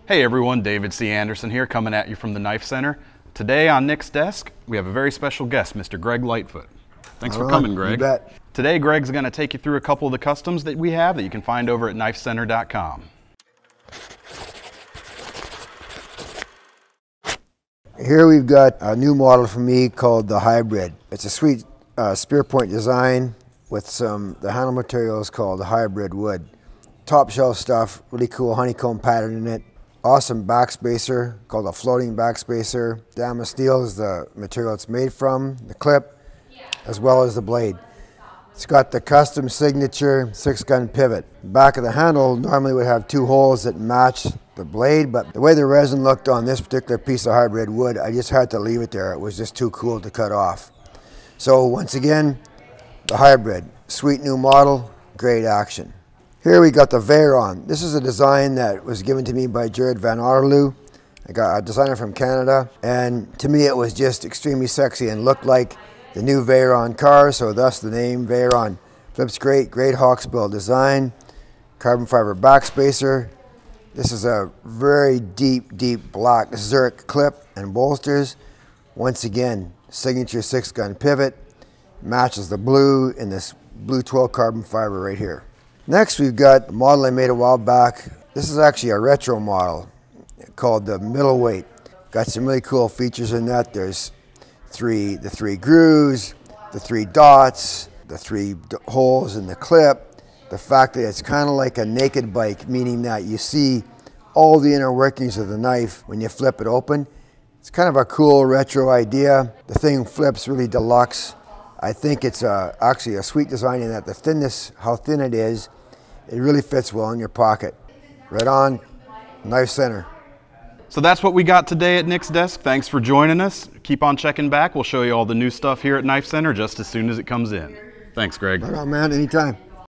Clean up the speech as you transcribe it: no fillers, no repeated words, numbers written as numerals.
Hey everyone, David C. Anderson here, coming at you from the Knife Center. Today on Nick's desk, we have a very special guest, Mr. Greg Lightfoot. Thanks for coming, Greg. You bet. Today, Greg's going to take you through a couple of the customs that we have that you can find over at KnifeCenter.com. Here we've got a new model from me called the Hybrid. It's a sweet spear point design with the handle material is called the hybrid wood. Top shelf stuff, really cool honeycomb pattern in it. Awesome backspacer called a floating backspacer. DAMASTEEL is the material it's made from, the clip, as well as the blade. It's got the custom signature 6-gun pivot. Back of the handle normally would have 2 holes that match the blade, but the way the resin looked on this particular piece of hybrid wood, I just had to leave it there. It was just too cool to cut off. So once again, the Hybrid, sweet new model, great action. Here we got the VEYRON. This is a design that was given to me by Jared Van Otterloo. I got a designer from Canada, and to me it was just extremely sexy and looked like the new VEYRON car, so thus the name VEYRON. Flips great, great hawksbill design, carbon fiber backspacer. This is a very deep, deep black Zurich clip and bolsters. Once again, signature 6-gun pivot, matches the blue in this blue 12 carbon fiber right here. Next, we've got a model I made a while back. This is actually a retro model called the Middleweight. Got some really cool features in that. There's the three grooves, the 3 dots, the 3 holes in the clip. The fact that it's kind of like a naked bike, meaning that you see all the inner workings of the knife when you flip it open. It's kind of a cool retro idea. The thing flips really deluxe. I think it's actually a sweet design in that the thinness, how thin it is, it really fits well in your pocket. Right on, Knife Center. So that's what we got today at Nick's desk. Thanks for joining us. Keep on checking back. We'll show you all the new stuff here at Knife Center just as soon as it comes in. Thanks, Greg. Right on, man, anytime.